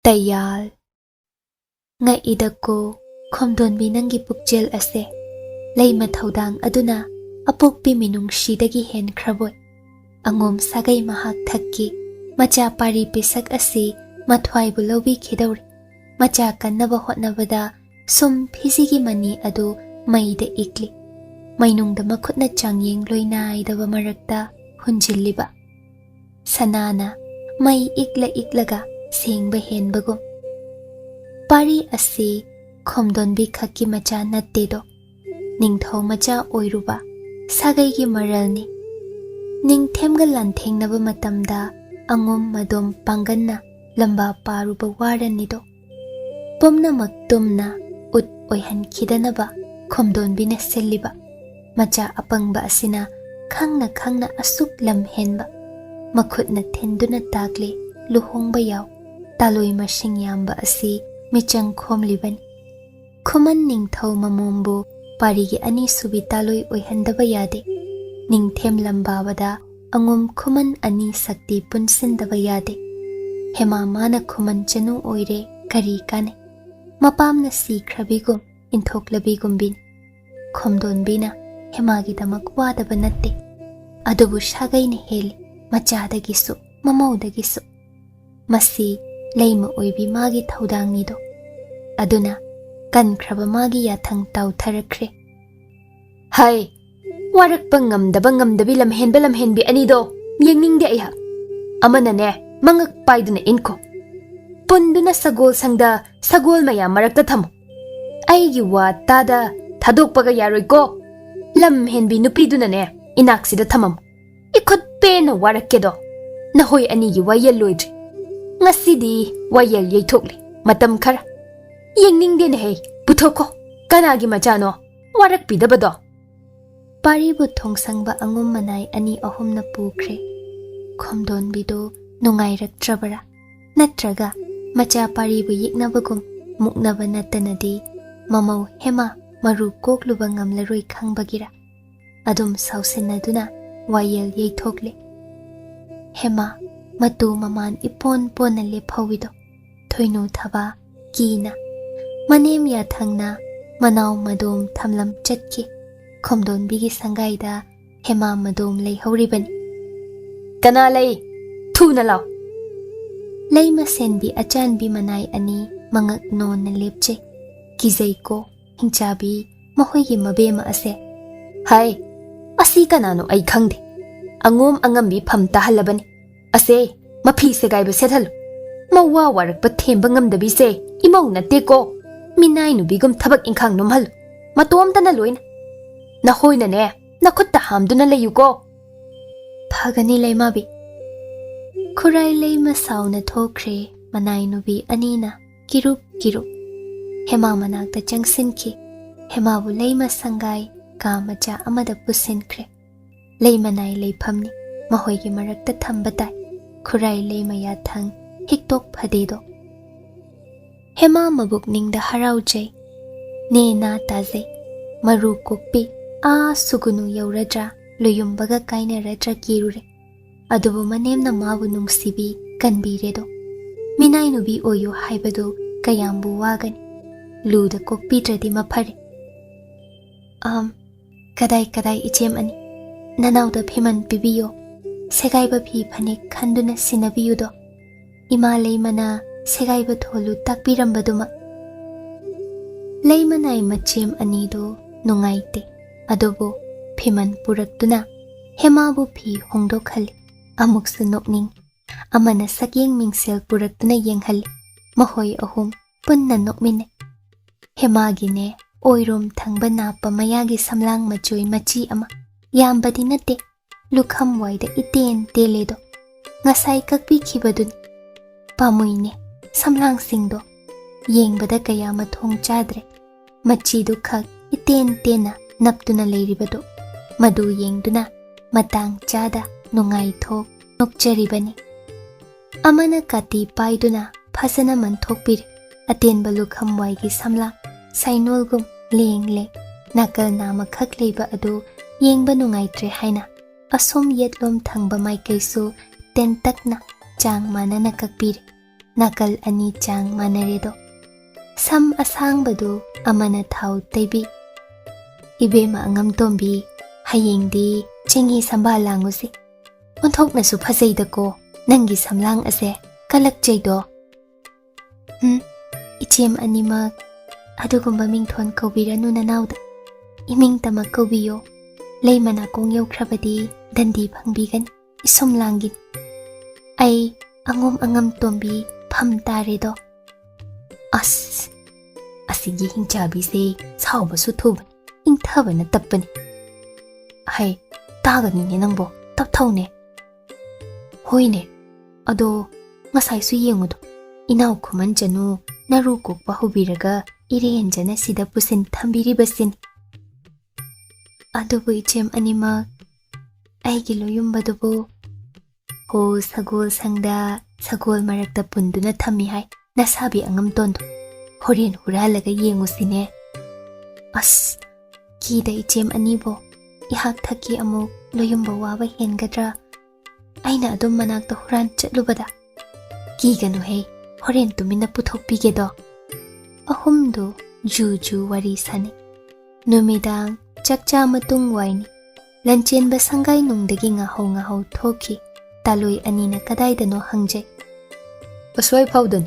Tayal Nga idako khomdonbi nangi pukjel ase Leima thaudang aduna apokpi minungshidagi hen khraboi Angom sagai mahak thakki macha pari pisak ase mathwai bulobi khidawri macha kannaba hotnabada sum phizigi mani adu maida ikli mainungda makhutna changyeng loinai daba marakta hunjilliba sanana mai iklaga sengba henbagum pari ase khomdonbi khakki macha natte do ningthau macha oiruba sagai gi maralni ningthemga lanthengnaba matamda angom madom panganna lamba paruba warani do pomna maktumna ut oihan khidanaba khomdonbi na selliba macha apangba asina khangna asuk lam henba makhutna thenduna takle luhongba yaw taloi masing yamba asi michang khomliban khuman ningthau mamombo parigi ani subi taloi oihandaba yade ningthem lambawada angom khuman ani sakti punsindaba yade hema mana khuman chanu oire kari kane mapamna sikrabigum inthoklabigum bin khomdonbina hemagi damak wadaba natte adubu shagaina heli machadagisu mamaudagisu masi leima oibi magi thaudangnido aduna kankraba magi yathang tawtharakre hai warakpa ngamdabi lamhenbi anido yengningde aiha amana ne mangak paiduna inko punduna sagol sangda sagol maya marakta thamo aigi wa tada thadokpaga yaroiko lamhenbi nupiduna ne inaksida thamam ikhot pena warakkedo nahoi anigi wayel loidri ngasidi wayel yeithokli matam khara yengningde ne hei puthoko kanagi machano warak pidabado paribu thongsangba angum manai ani ahumna pukre khomdonbido nungairaktrabara natraga macha paribu yiknabagum muknaba natanadi mamau hema maru kokluba ngamlaroi khangbagira adum sausinaduna wayel yeithokle hema matu maman ipon pona lephawido thoinu thaba kina manem ya thangna manaw madom thamlam chatki khomdonbigi sangaida hema madom leihoribani kana lei thuna law leima senbi achanbi manai ani mangak non na lepche kizaiko hingchabi mahoigi mabema ase hai asi kanano ai khangde angom angambi pham tahalabani ase mafi se gaiba sethal mawa warak pa themba ngamdabi se imau natte ko minai nu bigum thabak inkhang nomhal matom tana loina na hoina ne na khutta hamduna layuko phagani leimabi khurai leima sauna thokre manai nu bi anina kirup hema manakta changsinki hema bu leima sangai ka macha amada pusinkre leima nai leiphamni mahoigi marakta thambatai khurai leima ya thang hiktok phadedo hema mabuk ningda haraujai ne na tajai maru kokpi a sugunu yauradra loyumbaga kaina radra kirure adubu manemna mabu nungsibi kanbiredo minai nubi oyo haibado kayambu wagani luda kokpidradi maphare kadai ichem ani nanauda phiman pibiyo segaiba phi phanik khanduna sinabiyudo ima leimana segaiba tholu takpirambaduma leimanai machem anido nungaite adobo phiman puraktuna hemabu phi hongdokhali amuksu nokning amana sakyeng mingsel puraktuna yenghali mahoi ahum punna nokmine hemagine oirom thangba napa mayagi samlang machoi machi ama yambadi nate lukham waida iten teledo ngasai kakpi khibadun pamuine samlang singdo yengbada kaya mathong chadre machi du khak iten tena naptuna leiribado madu yengduna matang chada nungai thok nokcharibani amana kati paiduna phasana manthokpir atenba lukham waigi samlang sainolgum leng nakal nama khak leiba adu yengba nungaitre haina asom yetlom thangba maikaisu tentakna chang manana kakpir nakal ani chang manaredo. Sam asangbadu amana thau teibi. Ibema angam tombi hayengdi chengi sambalangusi. Onthok nasu phasaidako nangi samlang ase kalak jaido. Ichem animak adugumba mingthon kaubiranu nanawda. Iming tamak kaubiyo. Lay manakong yaukrabadi dandi phangbigan isum langin. Ay angam tombi pham taredo. Asigi hingchabi se sauba su thuban ingthaba na tappani. Hay tagani ne nangbo tapthau Hoine ado ngasai su yengudo inaw khuman janu naru kokpa hubiraga irenjana sida pusin thambiri basin. Adubu ichem anima aigi loyumbadubu ho sagol sangda sagol marakta punduna thammi hai nasabi angam tondo horen huralaga yengusine. Kida ichem anibo ihak thaki amuk loyumba waba hengadra aina adum manakta huran chatlubada kiganu hei horen tumina puthokpigedo. Ahumdu juju wari sani. Numidang chakcha matung waini Lanchenba sangai nungdagi ngahau thoki taloi anina kadaidano hangjai. Aswai phaudan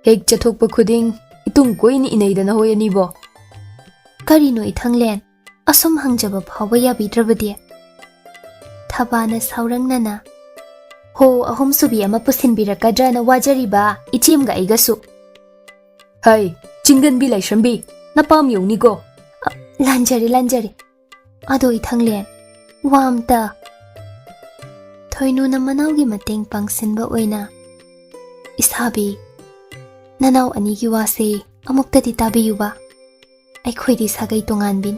hek chathokpa khuding itung koini inaidana hoyani bo. Karino ithanglen asum hangjaba phawba yabidrabadi. Thabana saurangnana ho ahum subi ama pusinbirakadrana wajariba ichimga aigasu. Hai chingan bi laishambi napam yoni ko. Lanjari ado ithanglen wamta thoinu na manawgi mateng pangsinba oina isabi nanaw anigi wase amuktadi tabiyuba aikhoidi sagai tonganbin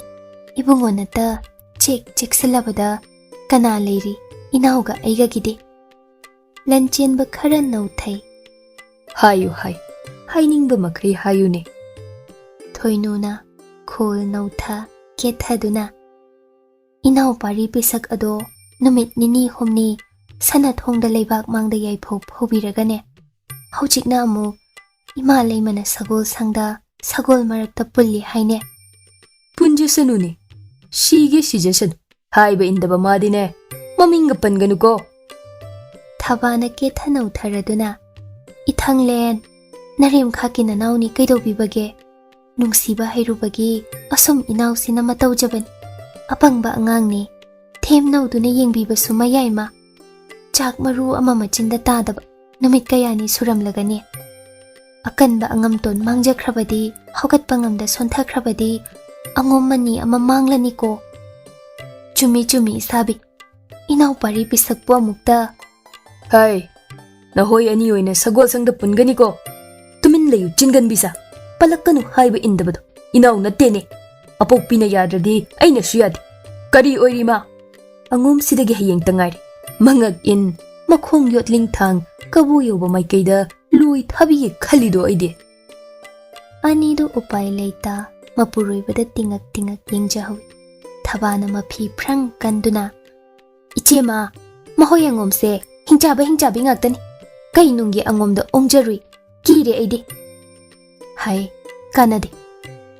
ibungonata cheksilabada kana leiri inawga aiga gide. Lanchenba khara nauthai. Hayu hainingba makai hayune. Thoinuna khol nautha kethaduna inaw pari pisak ado numit nini homni sana thongda leibak mangda yaipho phobiragane hauchikna amu ima leimana sagol sangda sagol marakta pulli haine. Punjasanune shige shijasan haiba indaba madine maminga panganuko. Thabana kethanau tharaduna ithanglen narem khakina nauni kaidobibage nungsiba hairubagi asum inaw sinama tawjaban apangba angangni themnauduna yengbibasu mayaima chak maru ama machinda tadaba numit kayani suramlagani. Akanba angamton mangjakhrabadi haugatpa ngamda sonthakrabadi angom mani ama manglani ko. Chumi sabi inaw pari pisakpo amukta. Hai nahoy ani oina sagol sangda pungani ko. Tumin layu chingan bisa palakanu haiba indabado inaw nattene. Apokpina yadradi aina suyadi kari oirima. Angom sidagi hayeng tangari mangag in makhong yotling thang kabu yoba maikaida lui thabi khalido aide. Anido upai leita mapuroibada tingak yengjahawi. Thabana mafi prang kanduna ichema mahoy angomse hingchabi ngaktani kai nungi angomda ongjarui kire aide. Hai kanade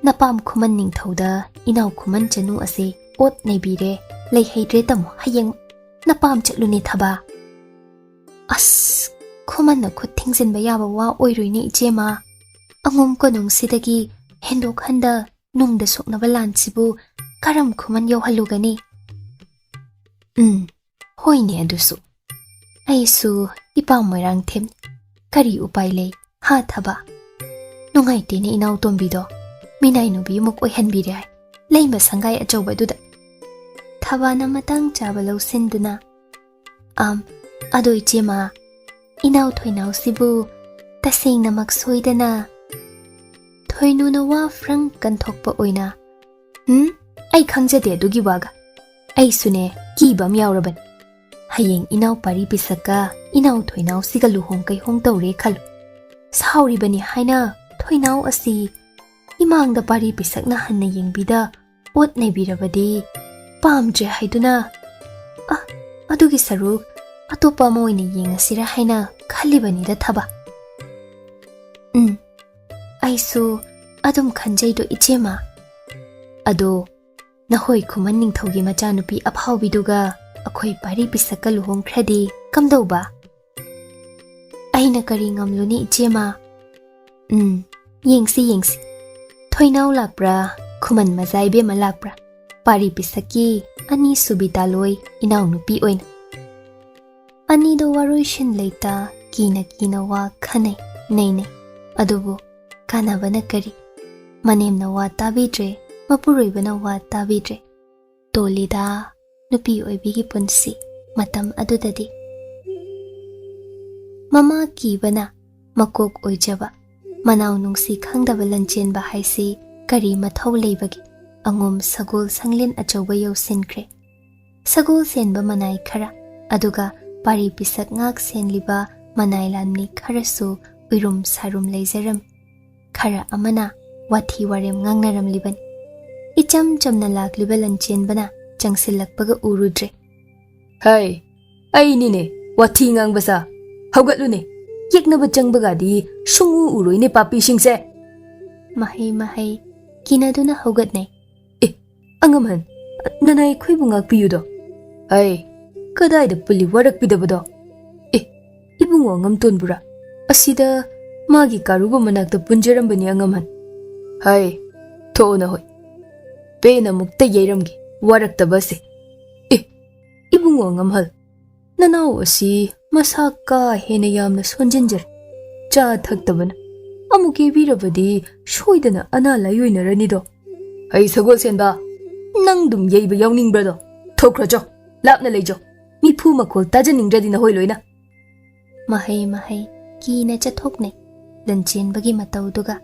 napam khuman ningthauda inaw khuman chanu ase ot naibire lei heidre tamo hayeng napam chatluni thaba. Khuman na khut thingsinba yaba wa oiroine ichema angom ko nungsidagi hendok handa nungda soknaba lansibu karam khuman yawhalugani. Hoine adusu aisu ipang moirang them kari upai lei ha thaba nungaitene inaw tombido minai nubi muk oihanbire leima sangai achaubaduda. Thabana matang chaba lausinduna ado ichema inaw thoinaw sibu tasengna maksoidana. Thoinuna wa frang kanthokpa oina ai khangjade adugi waga aisune kibam yawraban. Hayeng inaw pari pisaka inaw thoinaw siga luhong kai hong tawre khalu sauri bani haina thoinaw asi imangda pari pisakna hanna yengbida ot naibirabadi pamje haiduna adugi saruk atopa moine yengasira haina khalibani da thaba. ꯑꯩꯁꯨ ꯑꯗꯨꯝ ꯈꯟꯖꯩꯗꯣ ꯏꯆꯦꯃ ꯑꯗꯣ ꯅꯍꯣꯏ ꯈꯨꯃꯟ ꯅꯤꯡꯊꯧꯒꯤ ꯃꯆꯥꯅꯨꯄꯤ ꯑꯐꯥꯎꯕꯤꯗꯨꯒ ꯑꯩꯈꯣꯏ ꯄꯥꯔꯤ ꯄꯤꯁꯛꯀ ꯂꯨꯍꯣꯡꯈ꯭ꯔꯗꯤ ꯀꯝꯗꯧꯕ ꯑꯩꯅ ꯀꯔꯤ ꯉꯝꯂꯨꯅꯤ ꯏꯆꯦꯃ ꯌꯦꯡꯁꯤ ꯌꯦꯡꯁꯤ ꯊꯣꯏꯅꯥꯎ ꯂꯥꯛꯄ꯭ꯔꯥ ꯈꯨꯃꯟ ꯃꯆꯥ ꯏꯕꯦꯝꯃ ꯂꯥꯛꯄ꯭ꯔꯥ ꯄꯥꯔꯤ ꯄꯤꯁꯛꯀꯤ ꯑꯅꯤꯁꯨꯕꯤ ꯇꯥꯂꯣꯏ ꯏꯅꯥꯎꯅꯨꯄꯤ ꯑꯣꯏꯅ ꯑꯅꯤꯗꯣ ꯋꯥꯔꯣꯏꯁꯤꯟ ꯂꯩꯇ ꯀꯤꯅ ꯀꯤꯅ ꯋꯥ ꯈꯟꯅꯩ ꯅꯩꯅꯩ ꯑꯗꯨꯕꯨ ꯀꯥꯟꯅꯕꯅ ꯀꯔꯤ ꯃꯅꯦꯝꯅ ꯋꯥ ꯇꯥꯕꯤꯗ꯭ꯔꯦ ꯃꯄꯨꯔꯣꯏꯕꯅ ꯋꯥ ꯇꯥꯕꯤꯗ꯭ꯔꯦ ꯇꯣꯜꯂꯤꯗ ꯅꯨꯄꯤ ꯑꯣꯏꯕꯤꯒꯤ ꯄꯨꯟꯁꯤ ꯃꯇꯝ ꯑꯗꯨꯗꯗꯤ ꯃꯃꯥ ꯀꯤꯕꯅ ꯃꯀꯣꯛ ꯑꯣꯏꯖꯕ ꯃꯅꯥꯎ ꯅꯨꯡꯁꯤ ꯈꯪꯗꯕ ꯂꯟꯆꯦꯟꯕ ꯍꯥꯏꯁꯤ ꯀꯔꯤ ꯃꯊꯧ ꯂꯩꯕꯒꯦ ꯑꯉꯣꯝ ꯁꯒꯣꯜ ꯁꯪꯂꯦꯟ ꯑꯆꯧꯕ ꯌꯧꯁꯤꯟꯈ꯭ꯔꯦ ꯁꯒꯣꯜ ꯁꯦꯟꯕ ꯃꯅꯥꯏ ꯈꯔ ꯑꯗꯨꯒ ꯄꯥꯔꯤ ꯄꯤꯁꯛ ꯉꯥꯛ ꯁꯦꯟꯂꯤꯕ ꯃꯅꯥꯏ ꯂꯥꯟꯃꯤ ꯈꯔꯁꯨ ꯎꯏꯔꯨꯝ ꯁꯥꯔꯨꯝ ꯂꯩꯖꯔꯝꯃꯤ ꯈꯔ ꯑꯃꯅ ꯋꯥꯊꯤ ꯋꯥꯔꯦꯝ ꯉꯥꯡꯅꯔꯝꯂꯤꯕꯅꯤ ꯏꯆꯝ ꯆꯝꯅ ꯂꯥꯛꯂꯤꯕ ꯂꯟꯆꯦꯟꯕꯅ ꯆꯪꯁꯤꯜꯂꯛꯄꯒ ꯎꯔꯨꯗ꯭ꯔꯦ ꯍꯥꯏ ꯑꯩꯅꯤꯅꯦ ꯋꯥꯊꯤ ꯉꯥꯡꯕꯁꯥ ꯍꯧꯒꯠꯂꯨꯅꯦ ꯌꯦꯛꯅꯕ ꯆꯪꯕꯒꯗꯤ ꯁꯨꯡꯎ ꯎꯔꯣꯏꯅꯦ ꯄꯥꯄꯤꯁꯤꯡꯁꯦ ꯃꯍꯩ ꯃꯍꯩ ꯀꯤꯅꯗꯨꯅ ꯍꯧꯒꯠꯅꯩ ꯑꯦ ꯑꯉꯝꯍꯟ ꯅꯅꯥꯏ ꯑꯩꯈꯣꯏꯕꯨ ꯉꯥꯛꯄꯤꯌꯨꯗꯣ ꯍꯥꯏ ꯀꯗꯥꯏꯗ ꯄꯨꯜꯂꯤ ꯋꯥꯔꯛꯄꯤꯗꯕꯗꯣ ꯑꯦ ꯏꯕꯨꯡꯉꯣ ꯑꯉꯝꯇꯣꯟꯕꯨꯔꯥ ꯑꯁꯤꯗ ꯃꯥꯒꯤ ꯀꯥꯔꯨꯕ ꯃꯅꯥꯛꯇ ꯄꯨꯟꯖꯔꯝꯕꯅꯤ ꯑꯉꯝꯍꯟ ꯍꯥꯏ ꯊꯣꯛꯑꯣꯅ ꯍꯣꯏ ꯄꯦꯅ ꯑꯃꯨꯛꯇ ꯌꯩꯔꯝꯒꯦ ꯋꯥꯔꯛꯇꯕꯁꯦ ꯑꯦ ꯏꯕꯨꯡꯉꯣ ꯑꯉꯝꯍꯜ ꯅꯅꯥꯎ ꯑꯁꯤ ꯃꯁꯥ ꯀꯥ ꯍꯦꯟꯅ ꯌꯥꯝꯅ ꯁꯣꯟꯖꯤꯟꯖꯔꯦ ꯆꯥ ꯊꯛꯇꯕꯅ ꯑꯃꯨꯛ ꯌꯩꯕꯤꯔꯕꯗꯤ ꯁꯣꯏꯗꯅ ꯑꯅꯥ ꯂꯥꯏꯑꯣꯏꯅꯔꯅꯤꯗꯣ ꯑꯩ ꯁꯒꯣꯜꯁꯦꯟꯕ ꯅꯪ ꯗꯨꯝ ꯌꯩꯕ ꯌꯥꯎꯅꯤꯡꯕ꯭ꯔꯗꯣ ꯊꯣꯛꯈ꯭ꯔꯖꯣ ꯂꯥꯞꯅ ꯂꯩꯖꯣ ꯃꯤꯐꯨ ꯃꯈꯣꯜ ꯇꯥꯖꯅꯤꯡꯗ꯭ꯔꯗꯤ ꯅꯍꯣꯏ ꯂꯣꯏꯅ ꯃꯍꯩ ꯃꯍꯩ ꯀꯤꯅ ꯆꯠꯊꯣꯛꯅꯩ ꯂꯟꯆꯦꯟꯕꯒꯤ ꯃꯇꯧꯗꯨꯒ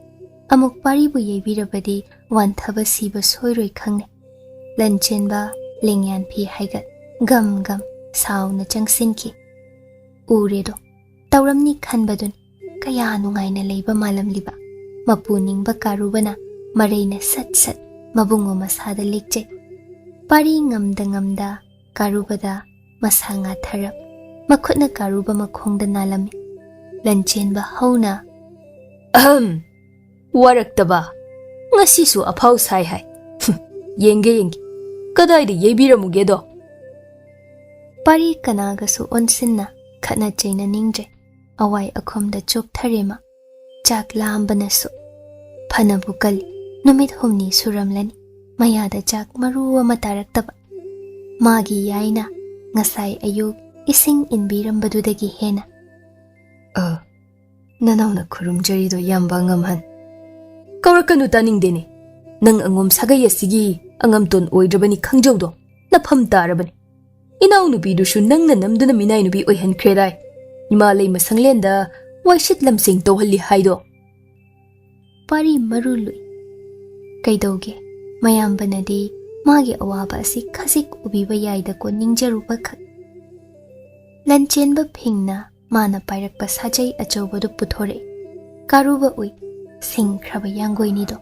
ꯑꯃꯨꯛ ꯄꯥꯔꯤꯕꯨ ꯌꯩꯕꯤꯔꯕꯗꯤ ꯋꯥꯟꯊꯕ ꯁꯤꯕ ꯁꯣꯏꯔꯣꯏ ꯈꯪꯅꯩ ꯂꯟꯆꯦꯟꯕ ꯂꯦꯡꯌꯥꯟ ꯐꯤ ꯍꯥꯏꯒꯠ ꯒꯝ ꯒꯝ ꯁꯥꯎꯅ ꯆꯪꯁꯤꯟꯈꯤ ꯎꯔꯦꯗꯣ ꯇꯧꯔꯝꯅꯤ ꯈꯟꯕꯗꯨꯅꯤ ꯀꯌꯥ ꯅꯨꯡꯉꯥꯏꯅ ꯂꯩꯕ ꯃꯥꯂꯝꯂꯤꯕ ꯃꯄꯨ ꯅꯤꯡꯕ ꯀꯥꯔꯨꯕꯅ ꯃꯔꯩꯅ ꯁꯠ ꯁꯠ ꯃꯕꯨꯡꯉꯣ ꯃꯁꯥꯗ ꯂꯦꯛꯆꯩ ꯄꯥꯔꯤ ꯉꯝꯗ ꯉꯝꯗ ꯀꯥꯔꯨꯕꯗ ꯃꯁꯥ ꯉꯥꯊꯔꯞ ꯃꯈꯨꯠꯅ ꯀꯥꯔꯨꯕ ꯃꯈꯣꯡꯗ ꯅꯥꯜꯂꯝꯃꯤ ꯂꯟꯆꯦꯟꯕ ꯍꯧꯅ ꯑꯍꯝ ꯋꯥꯔꯛꯇꯕ ꯉꯁꯤꯁꯨ ꯑꯐꯥꯎ ꯁꯥꯏ ꯍꯥꯏ ꯌꯦꯡꯒꯦ ꯀꯗꯥꯏꯗ ꯌꯩꯕꯤꯔꯝꯃꯨꯒꯦꯗꯣ ꯄꯥꯔꯤ ꯀꯅꯥꯒꯁꯨ ꯑꯣꯟꯁꯤꯟꯅ ꯈꯠꯅ ꯆꯩꯅꯅꯤꯡꯗ꯭ꯔꯦ ꯑꯋꯥꯏ ꯑꯈꯣꯝꯗ ꯆꯣꯛꯊꯔꯦꯃ ꯆꯥꯛ ꯂꯥꯝꯕꯅꯁꯨ ꯐꯅꯕꯨ ꯀꯜꯂꯤ ꯅꯨꯃꯤꯠ ꯍꯨꯝꯅꯤ ꯁꯨꯔꯝꯂꯅꯤ ꯃꯌꯥꯗ ꯆꯥꯛ ꯃꯔꯨ ꯑꯃ ꯇꯥꯔꯛꯇꯕ ꯃꯥꯒꯤ ꯌꯥꯏꯅ ꯉꯁꯥꯏ ꯑꯌꯨꯛ ꯏꯁꯤꯡ ꯏꯟꯕꯤꯔꯝꯕꯗꯨꯗꯒꯤ ꯍꯦꯟꯅ ꯅꯅꯥꯎꯅ ꯈꯨꯔꯨꯝꯖꯔꯤꯗꯣ ꯌꯥꯝꯕ ꯑꯉꯝꯍꯟ ꯀꯧꯔꯛꯀꯅꯨ ꯇꯥꯅꯤꯡꯗꯦꯅꯦ ꯅꯪ ꯑꯉꯣꯝ ꯁꯥꯒꯩ ꯑꯁꯤꯒꯤ ꯑꯉꯝꯇꯣꯟ ꯑꯣꯏꯗ꯭ꯔꯕꯅꯤ ꯈꯪꯖꯧꯗꯣ ꯅꯐꯝ ꯇꯥꯔꯕꯅꯤ ꯏꯅꯥꯎꯅꯨꯄꯤꯗꯨꯁꯨ ꯅꯪꯅ ꯅꯝꯗꯨꯅ ꯃꯤꯅꯥꯏ ꯅꯨꯄꯤ ꯑꯣꯏꯍꯟꯈ꯭ꯔꯦꯗꯥꯏ ꯏꯃꯥ ꯂꯩꯃ ꯁꯪꯂꯦꯟꯗ ꯋꯥꯏꯁꯤꯠ ꯂꯝꯁꯦꯡ ꯇꯧꯍꯜꯂꯤ ꯍꯥꯏꯗꯣ ꯄꯥꯔꯤ ꯃꯔꯨ ꯂꯨꯏ ꯀꯩꯗꯧꯒꯦ ꯃꯌꯥꯝꯕꯅꯗꯤ ꯃꯥꯒꯤ ꯑꯋꯥꯕ ꯑꯁꯤ ꯈꯖꯤꯛ ꯎꯕꯤꯕ ꯌꯥꯏꯗꯀꯣ ꯅꯤꯡꯖꯔꯨꯕ ꯈꯛ ꯂꯟꯆꯦꯟꯕ ꯐꯤꯡꯅ ꯃꯥꯅ ꯄꯥꯏꯔꯛꯄ ꯁꯥꯖꯩ ꯑꯆꯧꯕꯗꯨ ꯄꯨꯊꯣꯔꯛꯏ ꯀꯥꯔꯨꯕ ꯎꯏ ꯁꯤꯡꯈ꯭ꯔꯕ ꯌꯥꯡꯒꯣꯏꯅꯤꯗꯣ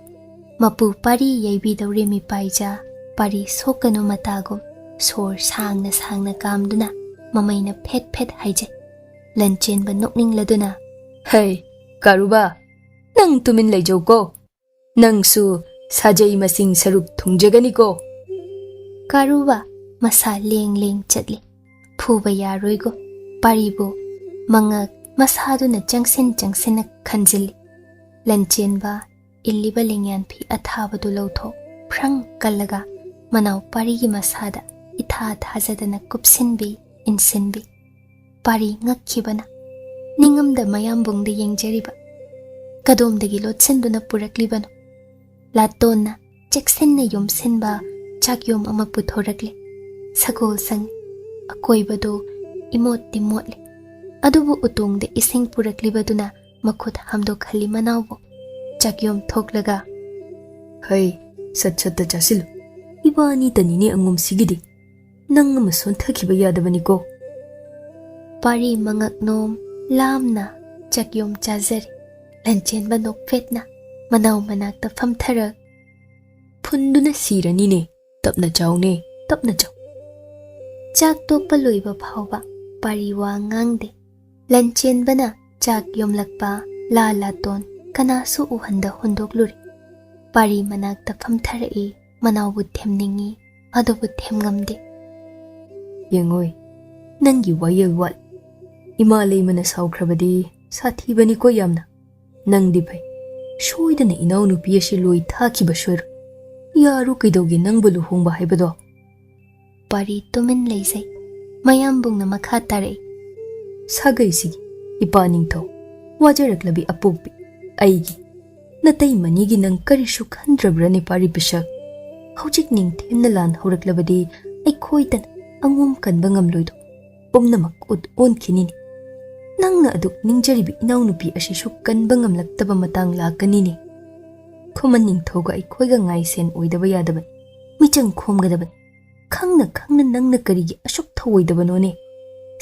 ꯃꯄꯨ ꯄꯥꯔꯤ ꯌꯩꯕꯤꯗꯧꯔꯦ ꯃꯤꯄꯥꯏꯖꯥ ꯄꯥꯔꯤ ꯁꯣꯛꯀꯅꯨ ꯃꯇꯥꯒꯨꯝ ꯁꯣꯔ ꯁꯥꯡꯅ ꯁꯥꯡꯅ ꯀꯥꯝꯗꯨꯅ ꯃꯃꯩꯅ ꯐꯦꯠ ꯐꯦꯠ ꯍꯥꯏꯖꯩ ꯂꯟꯆꯦꯟꯕ ꯅꯣꯛꯅꯤꯡꯂꯗꯨꯅ ꯍꯩ ꯀꯥꯔꯨꯕ ꯅꯪ ꯇꯨꯃꯤꯟ ꯂꯩꯖꯧꯀꯣ ꯅꯪꯁꯨ ꯁꯥꯖꯩ ꯃꯁꯤꯡ ꯁꯔꯨꯛ ꯊꯨꯡꯖꯒꯅꯤꯀꯣ ꯀꯥꯔꯨꯕ ꯃꯁꯥ ꯂꯦꯡ ꯂꯦꯡ ꯆꯠꯂꯤ ꯐꯨꯕ ꯌꯥꯔꯣꯏꯒꯣ ꯄꯥꯔꯤꯕꯨ ꯃꯉꯛ ꯃꯁꯥꯗꯨꯅ ꯆꯪꯁꯤꯟ ꯆꯪꯁꯤꯟꯅ ꯈꯟꯖꯤꯜꯂꯤ ꯂꯟꯆꯦꯟꯕ ꯏꯜꯂꯤꯕ ꯂꯦꯡꯌꯥꯟ ꯐꯤ ꯑꯊꯥꯕꯗꯨ ꯂꯧꯊꯣꯛ ꯐ꯭ꯔꯪ ꯀꯜꯂꯒ ꯃꯅꯥꯎ ꯄꯥꯔꯤꯒꯤ ꯃꯁꯥꯗ ꯏꯊꯥ ꯊꯥꯖꯗꯅ ꯀꯨꯞꯁꯤꯟꯕꯤ ꯏꯟꯁꯤꯟꯕꯤ ꯄꯥꯔꯤ ꯉꯛꯈꯤꯕꯅ ꯅꯤꯡꯉꯝꯗ ꯃꯌꯥꯝꯕꯨꯡꯗ ꯌꯦꯡꯖꯔꯤꯕ ꯀꯗꯣꯝꯗꯒꯤ ꯂꯣꯠꯁꯤꯟꯗꯨꯅ ꯄꯨꯔꯛꯂꯤꯕꯅꯣ ꯂꯥꯇꯣꯟꯅ ꯆꯦꯛꯁꯤꯟꯅ ꯌꯣꯝꯁꯤꯟꯕ ꯆꯥꯛꯌꯣꯝ ꯑꯃ ꯄꯨꯊꯣꯔꯛꯂꯤ ꯁꯒꯣꯜ ꯁꯪꯉꯤ ꯑꯀꯣꯏꯕꯗꯨ ꯏꯃꯣꯠꯇꯤ ꯃꯣꯠꯂꯤ ꯑꯗꯨꯕꯨ ꯎꯇꯣꯡꯗ ꯏꯁꯤꯡ ꯄꯨꯔꯛꯂꯤꯕꯗꯨꯅ ꯃꯈꯨꯠ ꯍꯥꯝꯗꯣꯛꯍꯜꯂꯤ ꯃꯅꯥꯎꯕꯨ ꯆꯥꯛꯌꯣꯝ ꯊꯣꯛꯂꯒ ꯍꯩ ꯁꯠ ꯁꯠꯇ ꯆꯥꯁꯤꯜꯂꯨ ꯏꯕꯥꯅꯤꯇꯅꯤꯅꯦ ꯑꯉꯣꯝꯁꯤꯒꯤꯗꯤ ꯅꯪ ꯑꯃ ꯁꯣꯟꯊꯈꯤꯕ ꯌꯥꯗꯕꯅꯤꯀꯣ ꯄꯥꯔꯤ ꯃꯉꯛꯅꯣꯝ ꯂꯥꯝꯅ ꯆꯥꯛꯌꯣꯝ ꯆꯥꯖꯔꯤ ꯂꯟꯆꯦꯟꯕ ꯅꯣꯛꯐꯦꯠꯅ ꯃꯅꯥꯎ ꯃꯅꯥꯛꯇ ꯐꯝꯊꯔꯛ ꯐꯨꯟꯗꯨꯅ ꯁꯤꯔꯅꯤꯅꯦ ꯇꯞꯅ ꯆꯥꯎꯅꯦ ꯇꯞꯅ ꯆꯥꯎ ꯆꯥꯛ ꯇꯣꯛꯄ ꯂꯣꯏꯕ ꯐꯥꯎꯕ ꯄꯥꯔꯤ ꯋꯥ ꯉꯥꯡꯗꯦ ꯂꯟꯆꯦꯟꯕꯅ ꯆꯥꯛ ꯌꯣꯝꯂꯛꯄ ꯂꯥ ꯂꯥꯇꯣꯟ ꯀꯅꯥꯁꯨ ꯎꯍꯟꯗ ꯍꯨꯟꯗꯣꯛꯂꯨꯔꯦ꯫ ꯄꯥꯔꯤ ꯃꯅꯥꯛꯇ ꯐꯝꯊꯔꯛꯏ, ꯃꯅꯥꯎꯕꯨ ꯊꯦꯝꯅꯤꯡꯉꯤ, ꯑꯗꯨꯕꯨ ꯊꯦꯝꯉꯝꯗꯦ꯫ ꯌꯦꯡꯉꯣꯏ, ꯅꯪꯒꯤ ꯋꯥꯌꯦꯜ ꯋꯥꯠ꯫ ꯏꯃꯥ ꯂꯩꯃꯅ ꯁꯥꯎꯈ꯭ꯔꯕꯗꯤ ꯁꯥꯊꯤꯕꯅꯤꯀꯣ ꯌꯥꯝꯅ꯫ ꯅꯪꯗꯤ ꯐꯩ, ꯁꯣꯏꯗꯅ ꯏꯅꯥꯎꯅꯨꯄꯤ ꯑꯁꯤ ꯂꯣꯏ ꯊꯥꯈꯤꯕ ꯁꯣꯏꯔꯣꯏ꯫ ꯌꯥꯔꯨ ꯀꯩꯗꯧꯒꯦ ꯅꯪꯕꯨ ꯂꯨꯍꯣꯡꯕ ꯍꯥꯏꯕꯗꯣ? ꯄꯥꯔꯤ ꯇꯨꯃꯤꯟ ꯂꯩꯖꯩ꯫ ꯃꯌꯥꯝꯕꯨꯡꯅ ꯃꯈꯥ ꯇꯥꯔꯛꯏ꯫ ꯁꯥꯒꯩꯁꯤꯒꯤ ꯏꯄꯥ ꯅꯤꯡꯊꯧ, ꯋꯥꯖꯔꯛꯂꯕꯤ ꯑꯄꯣꯛꯄꯤ, ꯑꯩꯒꯤ ꯅꯇꯩꯃꯅꯤꯒꯤ ꯅꯪ ꯀꯔꯤꯁꯨ ꯈꯟꯗ꯭ꯔꯕ꯭ꯔꯅꯦ ꯄꯥꯔꯤ ꯄꯤꯁꯛ? ꯍꯧꯖꯤꯛ ꯅꯤꯡꯊꯦꯝꯅ ꯂꯥꯟ ꯍꯧꯔꯛꯂꯕꯗꯤ ꯑꯩꯈꯣꯏꯗꯅ ꯑꯉꯣꯝ ꯀꯟꯕ ꯉꯝꯂꯣꯏꯗꯣ ꯄꯨꯝꯅꯃꯛ ꯑꯣꯟꯈꯤꯅꯤꯅꯤ꯫ ꯅꯪꯅ ꯑꯗꯨꯛ ꯅꯤꯡꯖꯔꯤꯕ ꯏꯅꯥꯎꯅꯨꯄꯤ ꯑꯁꯤꯁꯨ ꯀꯟꯕ ꯉꯝꯂꯛꯇꯕ ꯃꯇꯥꯡ ꯂꯥꯛꯀꯅꯤꯅꯤ꯫ ꯈꯨꯃꯟ ꯅꯤꯡꯊꯧꯒ ꯑꯩꯈꯣꯏꯒ ꯉꯥꯏꯁꯦꯟ ꯑꯣꯏꯗꯕ ꯌꯥꯗꯕꯅꯤ, ꯃꯤꯆꯪ ꯈꯣꯝꯒꯗꯕꯅꯤ꯫ ꯈꯪꯅ ꯈꯪꯅ ꯅꯪꯅ ꯀꯔꯤꯒꯤ ꯑꯁꯨꯛ ꯊꯧꯑꯣꯏꯗꯕꯅꯣꯅꯦ?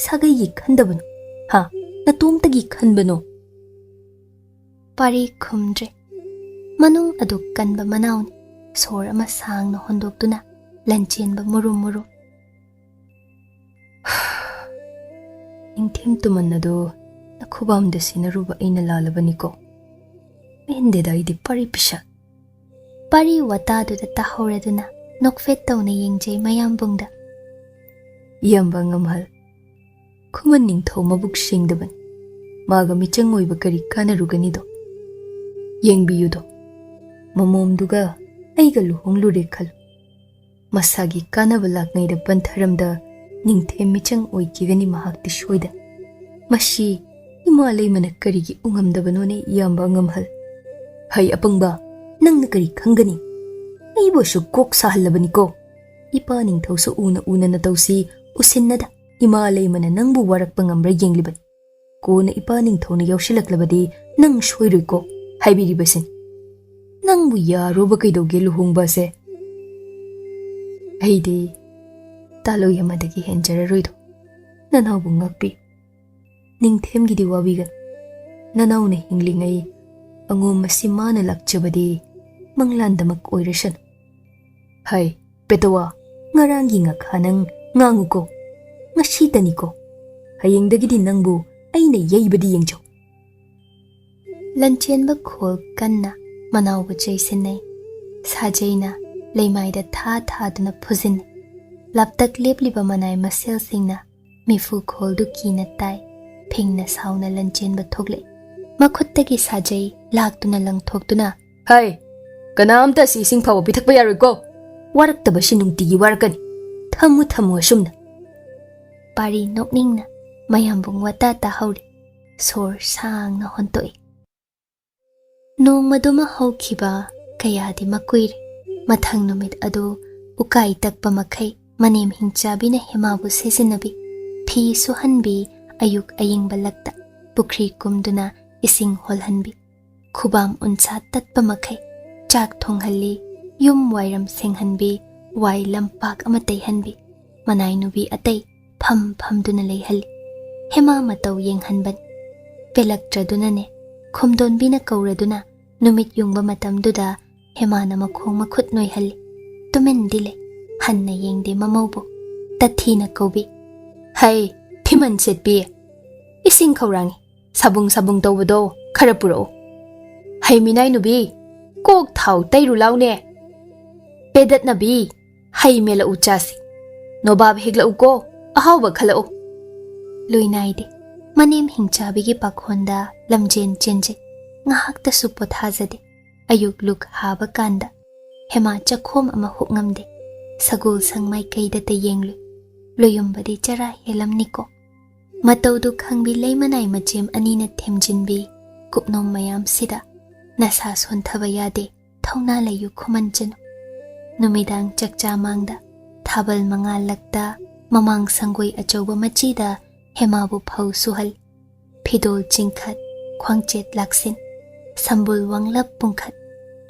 ꯁꯥꯒꯩꯒꯤ ꯈꯟꯗꯕꯅꯣ, ꯍꯥ, ꯅꯇꯣꯝꯇꯒꯤ ꯈꯟꯕꯅꯣ? ꯄꯥꯔꯤ ꯈꯨꯝꯗ꯭ꯔꯦ꯫ ꯃꯅꯨꯡ ꯑꯗꯨ ꯀꯟꯕ ꯃꯅꯥꯎꯅꯤ꯫ ꯁꯣꯔ ꯑꯃ ꯁꯥꯡꯅ ꯍꯣꯟꯗꯣꯛꯇꯨꯅ ꯂꯟꯆꯦꯟꯕ ꯃꯨꯔꯨꯝ ꯃꯨꯔꯨꯝ꯫ ꯅꯤꯡꯊꯦꯝ ꯇꯨꯃꯟ ꯑꯗꯨ ꯅꯈꯨꯕꯥꯝꯗ ꯁꯤꯟꯅꯔꯨꯕ ꯑꯩꯅ ꯂꯥꯜꯂꯕꯅꯤꯀꯣ? ꯄꯦꯟꯗꯦꯗ ꯑꯩꯗꯤ ꯄꯥꯔꯤ ꯄꯤꯁꯛ꯫ ꯄꯥꯔꯤ ꯋꯥꯇꯥꯗꯨꯗ ꯇꯥꯍꯧꯔꯗꯨꯅ ꯅꯣꯛꯐꯦꯠ ꯇꯧꯅ ꯌꯦꯡꯖꯩ ꯃꯌꯥꯝꯕꯨꯡꯗ꯫ ꯏꯌꯥꯝꯕ ꯉꯝꯍꯜ, ꯈꯨꯃꯟ ꯅꯤꯡꯊꯧ ꯃꯕꯨꯛ ꯁꯦꯡꯗꯕꯅꯤ꯫ ꯃꯥꯒ ꯃꯤꯆꯪ ꯑꯣꯏꯕ ꯀꯔꯤ ꯀꯥꯟꯅꯔꯨꯒꯅꯤꯗꯣ? ꯌꯦꯡꯕꯤꯌꯨꯗꯣ, ꯃꯃꯣꯝꯗꯨꯒ ꯑꯩꯒ ꯂꯨꯍꯣꯡꯂꯨꯔꯦ ꯈꯜꯂꯨ꯫ ꯃꯁꯥꯒꯤ ꯀꯥꯟꯅꯕ ꯂꯥꯛꯉꯩꯗ ꯄꯟꯊꯔꯝꯗ ꯅꯤꯡꯊꯦꯝ ꯃꯤꯆꯪ ꯑꯣꯏꯈꯤꯒꯅꯤ ꯃꯍꯥꯛꯇꯤ ꯁꯣꯏꯗꯅ꯫ ꯃꯁꯤ ꯏꯃꯥ ꯂꯩꯃꯅ ꯀꯔꯤꯒꯤ ꯎꯉꯝꯗꯕꯅꯣꯅꯦ ꯏꯌꯥꯝꯕ ꯉꯝꯍꯜ? ꯍꯩ ꯑꯄꯪꯕ, ꯅꯪꯅ ꯀꯔꯤ ꯈꯪꯒꯅꯤ? ꯑꯩꯕꯨꯁꯨ ꯀꯣꯛ ꯁꯥꯍꯜꯂꯕꯅꯤꯀꯣ꯫ ꯏꯄꯥ ꯅꯤꯡꯊꯧꯁꯨ ꯎꯅ ꯎꯅꯅ ꯇꯧꯁꯤ, ꯎꯁꯤꯟꯅꯗ ꯏꯃꯥ ꯂꯩꯃꯅ ꯅꯪꯕꯨ ꯋꯥꯔꯛꯄ ꯉꯝꯕ꯭ꯔꯥ ꯌꯦꯡꯂꯤꯕꯅꯤ꯫ ꯀꯣꯟꯅ ꯏꯄꯥ ꯅꯤꯡꯊꯧꯅ ꯌꯥꯎꯁꯤꯜꯂꯛꯂꯕꯗꯤ ꯅꯪ ꯁꯣꯏꯔꯣꯏꯀꯣ ꯍꯥꯏꯕꯤꯔꯤꯕꯁꯤꯅꯤ꯫ ꯅꯪꯕꯨ ꯌꯥꯔꯣꯕ ꯀꯩꯗꯧꯒꯦ ꯂꯨꯍꯣꯡꯕꯁꯦ? ꯑꯩꯗꯤ ꯇꯥꯂꯣꯏ ꯑꯃꯗꯒꯤ ꯍꯦꯟꯖꯔꯔꯣꯏꯗꯣ꯫ ꯅꯅꯥꯎꯕꯨ ꯉꯥꯛꯄꯤ, ꯅꯤꯡꯊꯦꯝꯒꯤꯗꯤ ꯋꯥꯕꯤꯒꯅꯨ꯫ ꯅꯅꯥꯎꯅ ꯍꯤꯡꯂꯤꯉꯩ ꯑꯉꯣꯝ ꯑꯁꯤ ꯃꯥꯅ ꯂꯥꯛꯆꯕꯗꯤ ꯃꯪꯂꯥꯟꯗꯃꯛ ꯑꯣꯏꯔꯁꯅꯨ꯫ ꯍꯩ ꯄꯦꯇꯋꯥ, ꯉꯔꯥꯡꯒꯤ ꯉꯥꯈꯥ ꯅꯪ ꯉꯥꯡꯉꯨꯀꯣ, ꯉꯁꯤꯇꯅꯤꯀꯣ꯫ ꯍꯌꯦꯡꯗꯒꯤꯗꯤ ꯅꯪꯕꯨ ꯑꯩꯅ ꯌꯩꯕꯗꯤ ꯌꯦꯡꯖꯧ꯫ ꯂꯟꯆꯦꯟꯕ ꯈꯣꯜ ꯀꯟꯅ ꯃꯅꯥꯎꯕꯨ ꯆꯩꯁꯤꯟꯅꯩ꯫ ꯁꯥꯖꯩꯅ ꯂꯩꯃꯥꯏꯗ ꯊꯥꯗꯨꯅ ꯐꯨꯖꯤꯟꯅꯩ꯫ ꯂꯥꯞꯇꯛ ꯂꯦꯞꯂꯤꯕ ꯃꯅꯥꯏ ꯃꯁꯦꯜꯁꯤꯡꯅ ꯃꯤꯐꯨ ꯈꯣꯜꯗꯨ ꯀꯤꯅ ꯇꯥꯏ꯫ ꯐꯤꯡꯅ ꯁꯥꯎꯅ ꯂꯟꯆꯦꯟꯕ ꯊꯣꯛꯂꯛꯏ꯫ ꯃꯈꯨꯠꯇꯒꯤ ꯁꯥꯖꯩ ꯂꯥꯛꯇꯨꯅ ꯂꯪꯊꯣꯛꯇꯨꯅ, ꯍꯩ, ꯀꯅꯥꯝꯇ ꯑꯁꯤ ꯏꯁꯤꯡ ꯐꯥꯎꯕ ꯄꯤꯊꯛꯄ ꯌꯥꯔꯣꯏꯀꯣ꯫ ꯋꯥꯔꯛꯇꯕꯁꯤ ꯅꯨꯡꯇꯤꯒꯤ ꯋꯥꯔꯛꯀꯅꯤ꯫ ꯊꯝꯃꯨ ꯑꯁꯨꯝꯅ꯫ ꯄꯥꯔꯤ ꯅꯣꯛꯅꯤꯡꯅ ꯃꯌꯥꯝꯕꯨꯡ ꯋꯥꯇꯥ ꯇꯥꯍꯧꯔꯤ꯫ ꯁꯣꯔ ꯁꯥꯡꯅ ꯍꯣꯟꯇꯣꯛꯏ꯫ ꯅꯣꯡꯃꯗꯨꯃ ꯍꯧꯈꯤꯕ ꯀꯌꯥꯗꯤ ꯃꯀꯨꯏꯔꯦ꯫ ꯃꯊꯪ ꯅꯨꯃꯤꯠ ꯑꯗꯨ ꯎꯀꯥꯏ ꯇꯛꯄ ꯃꯈꯩ ꯃꯅꯦꯝ ꯍꯤꯡꯆꯥꯕꯤꯅ ꯍꯦꯃꯥꯕꯨ ꯁꯤꯖꯤꯟꯅꯕꯤ꯫ ꯐꯤ ꯁꯨꯍꯟꯕꯤ, ꯑꯌꯨꯛ ꯑꯌꯤꯡꯕ ꯂꯛꯇ ꯄꯨꯈ꯭ꯔꯤ ꯀꯨꯝꯗꯨꯅ ꯏꯁꯤꯡ ꯍꯣꯜꯍꯟꯕꯤ꯫ ꯈꯨꯕꯥꯝ ꯎꯟꯁꯥ ꯇꯠꯄ ꯃꯈꯩ ꯆꯥꯛ ꯊꯣꯡꯍꯜꯂꯤ꯫ ꯌꯨꯝ ꯋꯥꯏꯔꯝ ꯁꯦꯡꯍꯟꯕꯤ, ꯋꯥꯏ ꯂꯝꯄꯥꯛ ꯑꯃ ꯇꯩꯍꯟꯕꯤ꯫ ꯃꯅꯥꯏ ꯅꯨꯕꯤ ꯑꯇꯩ ꯐꯝꯗꯨꯅ ꯂꯩꯍꯜꯂꯤ꯫ ꯍꯦꯃꯥ ꯃꯇꯧ ꯌꯦꯡꯍꯟꯕꯅꯤ꯫ ꯄꯦꯜꯂꯛꯇ꯭ꯔꯗꯨꯅꯅꯦ ꯈꯣꯝꯗꯣꯟꯕꯤꯅ ꯀꯧꯔꯗꯨꯅ ꯅꯨꯃꯤꯠ ꯌꯨꯡꯕ ꯃꯇꯝꯗꯨꯗ ꯍꯦꯃꯥꯅ ꯃꯈꯣꯡ ꯃꯈꯨꯠ ꯅꯣꯏꯍꯜꯂꯤ꯫ ꯇꯨꯃꯤꯟꯗꯤ ꯂꯩ, ꯍꯟꯅ ꯌꯦꯡꯗꯦ ꯃꯃꯧꯕꯨ꯫ ꯇꯊꯤꯅ ꯀꯧꯕꯤ꯫ ꯍꯩ ꯐꯤꯃꯟ ꯁꯦꯠꯄꯤ, ꯏꯁꯤꯡ ꯈꯧꯔꯥꯡꯉꯤ, ꯁꯥꯕꯨꯡ ꯇꯧꯕꯗꯣ ꯈꯔ ꯄꯨꯔꯛꯎ꯫ ꯍꯩ ꯃꯤꯅꯥꯏ ꯅꯨꯕꯤ, ꯀꯣꯛ ꯊꯥꯎ ꯇꯩꯔꯨ ꯂꯥꯎꯅꯦ꯫ ꯄꯦꯗꯠꯅꯕꯤ, ꯍꯩ ꯃꯦꯜꯂꯛꯎ ꯆꯥꯁꯤ꯫ ꯅꯣꯕꯥꯞ ꯍꯦꯛꯂꯛꯎꯀꯣ, ꯑꯍꯥꯎꯕ ꯈꯜꯂꯛꯎ꯫ ꯂꯣꯏꯅꯥꯏꯗꯦ꯫ ꯃꯅꯦꯝ ꯍꯤꯡꯆꯥꯕꯤꯒꯤ ꯄꯥꯈꯣꯟꯗ ꯂꯝꯖꯦꯟ ꯆꯦꯟꯖꯩ꯫ ꯉꯥꯏꯍꯥꯛꯇꯁꯨ ꯄꯣꯊꯥꯖꯗꯦ꯫ ꯑꯌꯨꯛ ꯂꯨꯛ ꯍꯥꯕ ꯀꯥꯟꯗ ꯍꯦꯃꯥ ꯆꯈꯣꯝ ꯑꯃ ꯍꯨꯛ ꯉꯝꯗꯦ꯫ ꯁꯒꯣꯜ ꯁꯪ ꯃꯥꯏꯀꯩꯗꯇ ꯌꯦꯡꯂꯨꯏ꯫ ꯂꯣꯌꯨꯝꯕꯗꯤ ꯆꯔꯥ ꯍꯦꯜꯂꯝꯅꯤꯀꯣ꯫ ꯃꯇꯧꯗꯨ ꯈꯪꯕꯤ ꯂꯩꯃꯅꯥꯏ ꯃꯆꯦꯝ ꯑꯅꯤꯅ ꯊꯦꯝꯖꯤꯟꯕꯤ꯫ ꯀꯨꯞꯅꯣꯝ ꯃꯌꯥꯝꯁꯤꯗ ꯅꯁꯥ ꯁꯣꯟꯊꯕ ꯌꯥꯗꯦ, ꯊꯧꯅꯥ ꯂꯩꯌꯨ ꯈꯨꯃꯟꯆꯅꯨ꯫ ꯅꯨꯃꯤꯗꯥꯡ ꯆꯛꯆꯥ ꯃꯥꯡꯗ ꯊꯥꯕꯜ ꯃꯉꯥꯜꯂꯛꯇ ꯃꯃꯥꯡ ꯁꯪꯒꯣꯏ ꯑꯆꯧꯕ ꯃꯆꯤꯗ ꯍꯦꯃꯥꯕꯨ ꯐꯧ ꯁꯨꯍꯜ꯫ ꯐꯤꯗꯣꯜ ꯆꯤꯡꯈꯠ, ꯈ꯭ꯋꯥꯡꯆꯦꯠ ꯂꯥꯛꯁꯤꯟ, ꯁꯝꯕꯨꯜ ꯋꯥꯡꯂꯞ ꯄꯨꯡꯈꯠ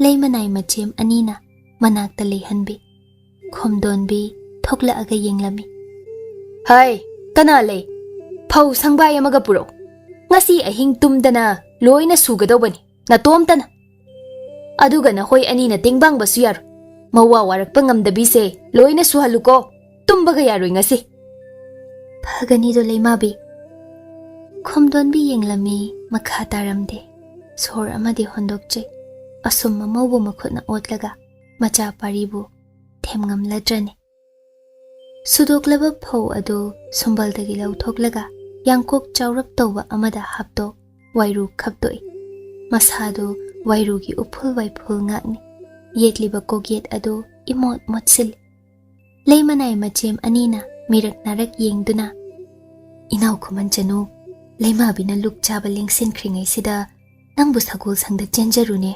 ꯂꯩꯃꯅꯥꯏ ꯃꯆꯦꯝ ꯑꯅꯤꯅ ꯃꯅꯥꯛꯇ ꯂꯩꯍꯟꯕꯤ꯫ ꯈꯣꯝꯗꯣꯟꯕꯤ ꯊꯣꯛꯂꯛꯑꯒ ꯌꯦꯡꯂꯝꯃꯤ꯫ ꯍꯩ, ꯀꯅꯥ ꯂꯩ? ꯐꯧ ꯁꯪꯕꯥꯏ ꯑꯃꯒ ꯄꯨꯔꯛꯎ꯫ ꯉꯁꯤ ꯑꯍꯤꯡ ꯇꯨꯝꯗꯅ ꯂꯣꯏꯅ ꯁꯨꯒꯗꯧꯕꯅꯤ, ꯅꯇꯣꯝꯇꯅ꯫ ꯑꯗꯨꯒ ꯅꯈꯣꯏ ꯑꯅꯤꯅ ꯇꯦꯡꯕꯥꯡꯕꯁꯨ ꯌꯥꯔꯣꯏ꯫ ꯃꯋꯥ ꯋꯥꯔꯛꯄ ꯉꯝꯗꯕꯤꯁꯦ ꯂꯣꯏꯅ ꯁꯨꯍꯜꯂꯨꯀꯣ, ꯇꯨꯝꯕꯒ ꯌꯥꯔꯣꯏ ꯉꯁꯤ꯫ ꯐꯒꯅꯤꯗꯣ ꯂꯩꯃꯥꯕꯤ꯫ ꯈꯣꯝꯗꯣꯟꯕꯤ ꯌꯦꯡꯂꯝꯃꯤ, ꯃꯈꯥ ꯇꯥꯔꯝꯗꯦ꯫ ꯁꯣꯔ ꯑꯃꯗꯤ ꯍꯣꯟꯗꯣꯛꯆꯩ ꯑꯁꯨꯝ ꯑꯃꯧꯕ ꯃꯈꯨꯠꯅ ꯑꯣꯠꯂꯒ ꯃꯆꯥ ꯄꯥꯔꯤꯕꯨ ꯊꯦꯝꯉꯝꯂꯗ꯭ꯔꯅꯤ ꯁꯨꯗꯣꯛꯂꯕ ꯐꯧ ꯑꯗꯨ ꯁꯨꯝꯕꯜꯗꯒꯤ ꯂꯧꯊꯣꯛꯂꯒ ꯌꯥꯡꯀꯣꯛ ꯆꯥꯎꯔꯞ ꯇꯧꯕ ꯑꯃꯗ ꯍꯥꯞꯇꯣꯛ ꯋꯥꯏꯔꯨ ꯈꯞꯇꯣꯛꯏ ꯃꯁꯥꯗꯨ ꯋꯥꯏꯔꯨꯒꯤ ꯎꯐꯨꯜ ꯋꯥꯏꯐꯨꯜ ꯉꯥꯛꯅꯤ ꯌꯦꯠꯂꯤꯕ ꯀꯣꯛꯌꯦꯠ ꯑꯗꯨ ꯏꯃꯣꯠ ꯃꯣꯠꯁꯤꯜꯂꯤ ꯂꯩ ꯃꯅꯥꯏ ꯃꯆꯦꯝ ꯑꯅꯤꯅ ꯃꯤꯔꯛ ꯅꯥꯔꯛ ꯌꯦꯡꯗꯨꯅ ꯏꯅꯥꯎ ꯈꯨꯃꯟꯆꯅꯨ ꯂꯩꯃꯥꯕꯤꯅ ꯂꯨꯛ ꯆꯥꯕ ꯂꯦꯡꯁꯤꯟꯈ꯭ꯔꯤꯉꯩꯁꯤꯗ ꯅꯪꯕꯨ ꯁꯒꯣꯜ ꯁꯪꯗ ꯆꯦꯟꯖꯔꯨꯅꯦ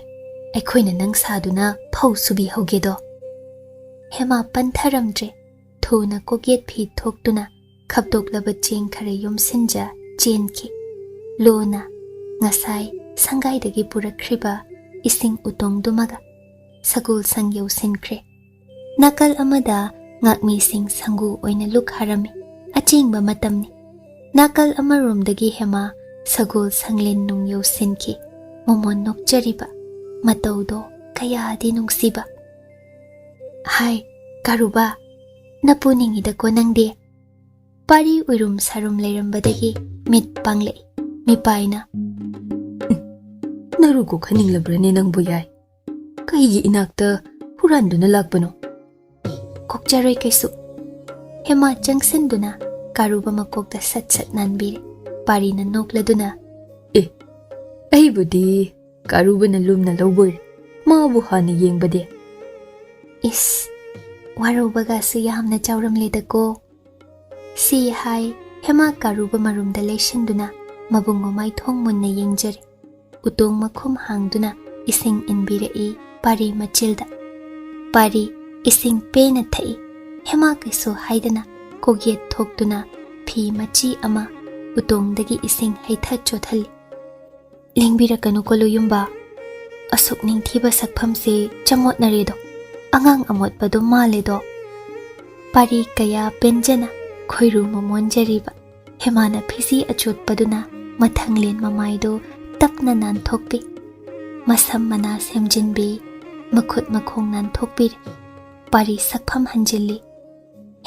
ꯑꯩꯈꯣꯏꯅ ꯅꯪ ꯁꯥꯗꯨꯅ ꯐꯧ ꯁꯨꯕꯤꯍꯧꯒꯦꯗꯣ ꯍꯦꯃꯥ ꯄꯟꯊꯔꯝꯗ꯭ꯔꯦ ꯊꯨꯅ ꯀꯣꯛꯌꯦꯠ ꯐꯤ ꯊꯣꯛꯇꯨꯅ ꯈꯞꯇꯣꯛꯂꯕ ꯆꯦꯡ ꯈꯔ ꯌꯣꯝꯁꯤꯟꯖ ꯆꯦꯟꯈꯤ ꯂꯣꯅ ꯉꯁꯥꯏ ꯁꯪꯒꯥꯏꯗꯒꯤ ꯄꯨꯔꯛꯈ꯭ꯔꯤꯕ ꯏꯁꯤꯡ ꯎꯇꯣꯡꯗꯨꯃꯒ ꯁꯒꯣꯜ ꯁꯪ ꯌꯧꯁꯤꯟꯈ꯭ꯔꯦ ꯅꯥꯀꯜ ꯑꯃꯗ ꯉꯥꯛꯃꯤꯁꯤꯡ ꯁꯪꯒꯨ ꯑꯣꯏꯅ ꯂꯨꯛ ꯍꯥꯔꯝꯃꯤ ꯑꯆꯦꯡꯕ ꯃꯇꯝꯅꯤ ꯅꯥꯀꯜ ꯑꯃꯔꯣꯝꯗꯒꯤ ꯍꯦꯃꯥ ꯁꯒꯣꯜ ꯁꯪꯂꯦꯟ ꯅꯨꯡ ꯌꯧꯁꯤꯟꯈꯤ ꯃꯣꯃꯣꯟ ꯅꯣꯛꯆꯔꯤꯕ ꯃꯇꯧꯗꯣ ꯀꯌꯥꯗꯤ ꯅꯨꯡꯁꯤꯕ ꯍꯥꯏ ꯀꯥꯔꯨꯕ ꯅꯄꯨꯅꯤꯡꯉꯤꯗꯀꯣ ꯅꯪꯗꯤ ꯄꯥꯔꯤ ꯎꯏꯔꯨꯝ ꯁꯥꯔꯨꯝ ꯂꯩꯔꯝꯕꯗꯒꯤ ꯃꯤꯠ ꯄꯥꯡꯂꯛꯏ ꯃꯤꯄꯥꯏꯅ ꯅꯔꯨ ꯀꯣꯛꯍꯟꯅꯤꯡꯂꯕ꯭ꯔꯅꯦ ꯅꯪꯕꯨ ꯌꯥꯏ ꯀꯩꯒꯤ ꯏꯅꯥꯛꯇ ꯍꯨꯔꯥꯟꯗꯨꯅ ꯂꯥꯛꯄꯅꯣ ꯀꯣꯛꯆꯔꯣꯏ ꯀꯩꯁꯨ ꯍꯦꯃꯥ ꯆꯪꯁꯤꯟꯗꯨꯅ ꯀꯥꯔꯨꯕ ꯃꯀꯣꯛꯇ ꯁꯠ ꯁꯠ ꯅꯥꯟꯕꯤꯔꯦ ꯄꯥꯔꯤꯅ ꯅꯣꯛꯂꯗꯨꯅ ꯑꯩꯕꯨꯗꯤ ꯀꯥꯔꯨꯕꯅ ꯂꯨꯝꯅ ꯂꯧꯕꯣꯏꯔꯦ ꯃꯥꯕꯨ ꯍꯥꯟꯅ ꯌꯦꯡꯕꯗꯤ ꯏꯁ ꯋꯥꯔꯧꯕꯒꯁꯨ ꯌꯥꯝꯅ ꯆꯥꯎꯔꯝꯂꯦꯗꯀꯣ ꯁꯤ ꯍꯥꯏ ꯍꯦꯃꯥ ꯀꯥꯔꯨꯕ ꯃꯔꯨꯝꯗ ꯂꯩꯁꯤꯟꯗꯨꯅ ꯃꯕꯨꯡ ꯃꯃꯥꯏꯊꯣꯡ ꯃꯨꯟꯅ ꯌꯦꯡꯖꯔꯦ ꯎꯇꯣꯡ ꯃꯈꯨꯝ ꯍꯥꯡꯗꯨꯅ ꯏꯁꯤꯡ ꯏꯟꯕꯤꯔꯛꯏ ꯄꯥꯔꯤ ꯃꯆꯤꯜꯗ ꯄꯥꯔꯤ ꯏꯁꯤꯡ ꯄꯦꯟꯅ ꯊꯛꯏ ꯍꯦꯃꯥ ꯀꯩꯁꯨ ꯍꯥꯏꯗꯅ ꯀꯣꯛꯌꯦꯠ ꯊꯣꯛꯇꯨꯅ ꯐꯤ ꯃꯆꯤ ꯑꯃ ꯎꯇꯣꯡꯗꯒꯤ ꯏꯁꯤꯡ ꯍꯩꯊ ꯆꯣꯠꯍꯜꯂꯤ ꯂꯦꯡꯕꯤꯔꯛꯀꯅꯨꯀꯣ ꯂꯨꯌꯨꯝꯕ ꯑꯁꯨꯛ ꯅꯤꯡꯊꯤꯕ ꯁꯛꯐꯝꯁꯦ ꯆꯃꯣꯠꯅꯔꯦꯗꯣ ꯑꯉꯥꯡ ꯑꯃꯣꯠꯄꯗꯣ ꯃꯥꯜꯂꯦꯗꯣ ꯄꯥꯔꯤ ꯀꯌꯥ ꯄꯦꯟꯖꯅ ꯈꯣꯏꯔꯨ ꯃꯃꯣꯟꯖꯔꯤꯕ ꯍꯦꯃꯥꯅ ꯐꯤꯁꯤ ꯑꯆꯣꯠꯄꯗꯨꯅ ꯃꯊꯪꯂꯦꯟ ꯃꯃꯥꯏꯗꯨ ꯇꯞꯅ ꯅꯥꯟꯊꯣꯛꯄꯤ ꯃꯁꯝ ꯃꯅꯥ ꯁꯦꯝꯖꯤꯟꯕꯤ ꯃꯈꯨꯠ ꯃꯈꯣꯡ ꯅꯥꯟꯊꯣꯛꯄꯤꯔꯦ ꯄꯥꯔꯤ ꯁꯛꯐꯝ ꯍꯟꯖꯤꯜꯂꯤ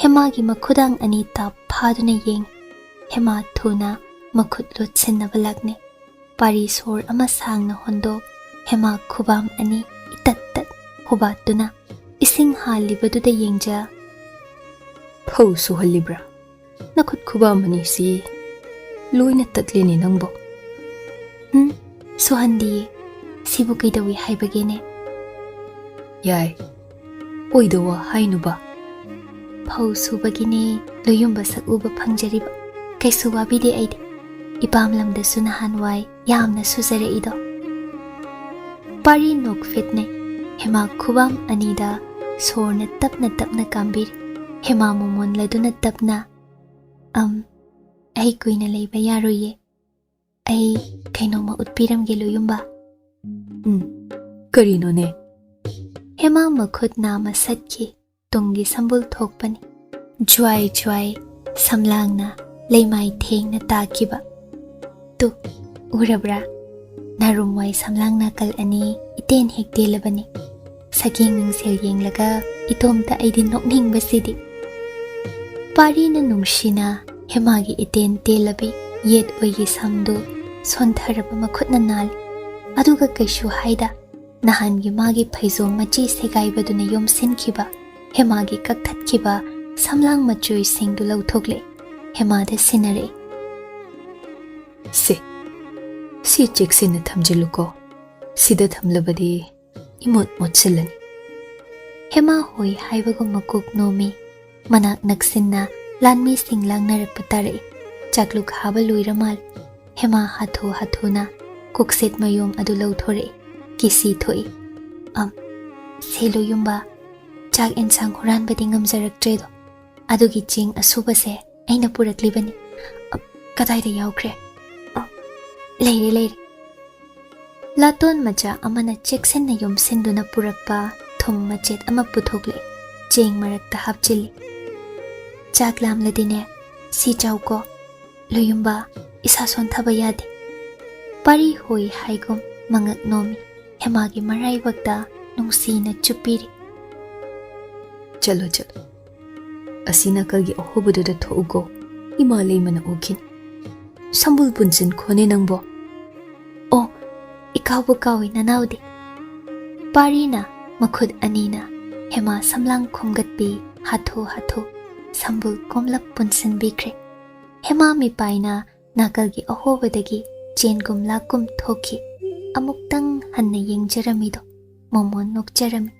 ꯍꯦꯃꯥꯒꯤ ꯃꯈꯨꯗꯥꯡ ꯑꯅꯤ ꯇꯥꯞ ꯐꯥꯗꯨꯅ ꯌꯦꯡꯉꯤ ꯍꯦꯃꯥ ꯊꯨꯅ ꯃꯈꯨꯠ ꯂꯣꯠꯁꯤꯟꯅꯕ ꯂꯥꯛꯅꯩ ꯄꯥꯔꯤ ꯁꯣꯔ ꯑꯃ ꯁꯥꯡꯅ ꯍꯣꯟꯗꯣꯛ ꯍꯦꯃꯥ ꯈꯨꯕꯥꯝ ꯑꯅꯤ ꯏꯇꯠ ꯇꯠ ꯍꯨꯕꯥꯠꯇꯨꯅ ꯏꯁꯤꯡ ꯍꯥꯜꯂꯤꯕꯗꯨꯗ ꯌꯦꯡꯖ ꯐꯧ ꯁꯨꯍꯜꯂꯤꯕ꯭ꯔꯥ ꯅꯈꯨꯠ ꯈꯨꯕꯥꯝ ꯑꯅꯤꯁꯤ ꯂꯣꯏꯅ ꯇꯠꯂꯦꯅꯦ ꯅꯪꯕꯣ ꯁꯨꯍꯟꯗꯤꯌꯦ ꯁꯤꯕꯨ ꯀꯩꯗꯧꯏ ꯍꯥꯏꯕꯒꯦꯅꯦ ꯌꯥꯏ ꯑꯣꯏꯗ ꯋꯥ ꯍꯥꯏꯅꯨꯕ ꯐꯧ ꯁꯨꯕꯒꯤꯅꯦ ꯂꯨꯌꯨꯝꯕ ꯁꯛ ꯎꯕ ꯐꯪꯖꯔꯤꯕ ꯀꯩꯁꯨ ꯋꯥꯕꯤꯗꯦ ꯑꯩꯗꯤ ꯏꯄꯥꯝ ꯂꯝꯗꯁꯨ ꯅꯍꯥꯟꯋꯥꯏ ꯌꯥꯝꯅ ꯁꯨꯖꯔꯛꯏꯗꯣ ꯄꯥꯔꯤ ꯅꯣꯛꯐꯦꯠꯅꯩ ꯍꯦꯃꯥ ꯈꯨꯕꯥꯝ ꯑꯅꯤꯗ ꯁꯣꯔꯅ ꯇꯞꯅ ꯇꯞꯅ ꯀꯥꯝꯕꯤꯔꯤ ꯍꯦꯃꯥ ꯃꯣꯃꯣꯟꯂꯗꯨꯅ ꯇꯞꯅ ꯑꯩ ꯀꯨꯏꯅ ꯂꯩꯕ ꯌꯥꯔꯣꯏꯌꯦ ꯑꯩ ꯀꯩꯅꯣꯝꯃ ꯎꯠꯄꯤꯔꯝꯒꯦ ꯂꯨꯌꯨꯝꯕ ꯀꯔꯤꯅꯣꯅꯦ ꯍꯦꯃꯥ ꯃꯈꯨꯠ ꯅꯥꯝꯃ ꯁꯠꯈꯤ ꯇꯨꯡꯒꯤ ꯁꯝꯕꯨꯜ ꯊꯣꯛꯄꯅꯤ ꯖ꯭ꯋꯥꯏ ꯖ꯭ꯋꯥꯏ ꯁꯝꯂꯥꯡꯅ ꯂꯩꯃꯥꯏ ꯊꯦꯡꯅ ꯇꯥꯈꯤꯕ ꯇꯨ ꯎꯔꯕ꯭ꯔꯥ ꯅꯥꯔꯨꯝꯋꯥꯏ ꯁꯝꯂꯥꯡ ꯅꯥꯀꯜ ꯑꯅꯤ ꯏꯇꯦꯟ ꯍꯦꯛ ꯇꯦꯜꯂꯕꯅꯤ ꯁꯒꯦꯡ ꯃꯤꯡꯁꯦꯜ ꯌꯦꯡꯂꯒ ꯏꯇꯣꯝꯇ ꯑꯩꯗꯤ ꯅꯣꯛꯅꯤꯡꯕꯁꯤꯗꯤ ꯄꯥꯔꯤꯅ ꯅꯨꯡꯁꯤꯅ ꯍꯦꯃꯥꯒꯤ ꯏꯇꯦꯟ ꯇꯦꯜꯂꯕꯤ ꯌꯦꯠ ꯑꯣꯏꯒꯤ ꯁꯝꯗꯨ ꯁꯣꯟꯊꯔꯕ ꯃꯈꯨꯠꯅ ꯅꯥꯜꯂꯤ ꯑꯗꯨꯒ ꯀꯩꯁꯨ ꯍꯥꯏꯗ ꯅꯍꯥꯟꯒꯤ ꯃꯥꯒꯤ ꯐꯩꯖꯣꯝ ꯃꯆꯤ ꯁꯦꯒꯥꯏꯕꯗꯨꯅ ꯌꯣꯝꯁꯤꯟꯈꯤꯕ ꯍꯦꯃꯥꯒꯤ ꯀꯛꯊꯠꯈꯤꯕ ꯁꯝꯂꯥꯡ ꯃꯆꯨꯁꯤꯡꯗꯨ ꯂꯧꯊꯣꯛꯂꯦ ꯍꯦꯃꯥꯗ ꯁꯤꯟꯅꯔꯛꯏ ꯁꯤ ꯆꯦꯛꯁꯤꯟꯅ ꯊꯝꯖꯤꯜꯂꯨꯀꯣ ꯁꯤꯗ ꯊꯝꯂꯕꯗꯤ ꯏꯃꯣꯠ ꯃꯣꯠꯁꯤꯜꯂꯅꯤ ꯍꯦꯃꯥ ꯍꯣꯏ ꯍꯥꯏꯕꯒꯨꯝ ꯃꯀꯣꯛ ꯅꯣꯝꯃꯤ ꯃꯅꯥꯛ ꯅꯛꯁꯤꯟꯅ ꯂꯥꯟꯃꯤꯁꯤꯡ ꯂꯥꯡꯅꯔꯛꯄ ꯇꯥꯔꯛꯏ ꯆꯥꯛꯂꯨꯛ ꯍꯥꯕ ꯂꯣꯏꯔ ꯃꯥꯜꯂꯤ ꯍꯦꯃꯥ ꯍꯥꯊꯨ ꯍꯥꯊꯨꯅ ꯀꯣꯛꯁꯦꯠ ꯃꯌꯣꯝ ꯑꯗꯨ ꯂꯧꯊꯣꯔꯛꯏ ꯀꯤꯁꯤ ꯊꯣꯛꯏ ꯁꯦ ꯂꯨꯌꯨꯝꯕ ꯆꯥꯛ ꯑꯦꯟꯁꯥꯡ ꯍꯨꯔꯥꯟꯕꯗꯤ ꯉꯝꯖꯔꯛꯇ꯭ꯔꯦꯗꯣ ꯑꯗꯨꯒꯤ ꯆꯦꯡ ꯑꯁꯨꯕꯁꯦ ꯑꯩꯅ ꯄꯨꯔꯛꯂꯤꯕꯅꯤ ꯀꯗꯥꯏꯗ ꯌꯥꯎꯈ꯭ꯔꯦ ꯂꯩꯔꯦ ꯂꯥꯇꯣꯟ ꯃꯆꯥ ꯑꯃꯅ ꯆꯦꯛꯁꯤꯟꯅ ꯌꯣꯝꯁꯤꯟꯗꯨꯅ ꯄꯨꯔꯛꯄ ꯊꯨꯝ ꯃꯆꯦꯠ ꯑꯃ ꯄꯨꯊꯣꯛꯂꯛꯏ ꯆꯦꯡ ꯃꯔꯛꯇ ꯍꯥꯞꯆꯤꯜꯂꯤ ꯆꯥꯛ ꯂꯥꯝꯂꯗꯤꯅꯦ ꯁꯤ ꯆꯥꯎꯀꯣ ꯂꯨꯌꯨꯝꯕ ꯏꯁꯥ ꯁꯣꯟꯊꯕ ꯌꯥꯗꯦ ꯄꯥꯔꯤ ꯍꯣꯏ ꯍꯥꯏꯒꯨꯝ ꯃꯉꯛ ꯅꯣꯝꯃꯤ ꯍꯦꯃꯥꯒꯤ ꯃꯔꯥꯏꯕꯛꯇ ꯅꯨꯡꯁꯤꯅ ꯆꯨꯞꯄꯤꯔꯤ ꯆꯠꯂꯣ ꯑꯁꯤ ꯅꯥꯀꯜꯒꯤ ꯑꯍꯣꯕꯗꯨꯗ ꯊꯣꯛꯎꯀꯣ ꯏꯃꯥ ꯂꯩꯃꯅ ꯎꯈꯤꯅꯤ ꯁꯝꯕꯨꯜ ꯄꯨꯟꯁꯤꯟꯈꯣꯅꯦ ꯅꯪꯕꯣ ꯀꯥꯎꯕꯨ ꯀꯥꯎꯏ ꯅꯅꯥꯎꯗꯤ ꯄꯥꯔꯤꯅ ꯃꯈꯨꯠ ꯑꯅꯤꯅ ꯍꯦꯃꯥ ꯁꯝꯂꯥꯡ ꯈꯣꯝꯒꯠꯄꯤ ꯍꯥꯊꯨ ꯍꯥꯊꯨ ꯁꯝꯕꯨꯜ ꯀꯣꯝꯂꯞ ꯄꯨꯟꯁꯤꯟꯕꯤꯈ꯭ꯔꯦ ꯍꯦꯃꯥ ꯃꯤꯄꯥꯏꯅ ꯅꯥꯀꯜꯒꯤ ꯑꯍꯣꯕꯗꯒꯤ ꯆꯦꯟꯒꯨꯝ ꯂꯥꯛꯀꯨꯝ ꯊꯣꯛꯈꯤ ꯑꯃꯨꯛꯇꯪ ꯍꯟꯅ ꯌꯦꯡꯖꯔꯝꯃꯤꯗꯣ ꯃꯣꯃꯣꯟ ꯅꯣꯛꯆꯔꯝꯃꯤ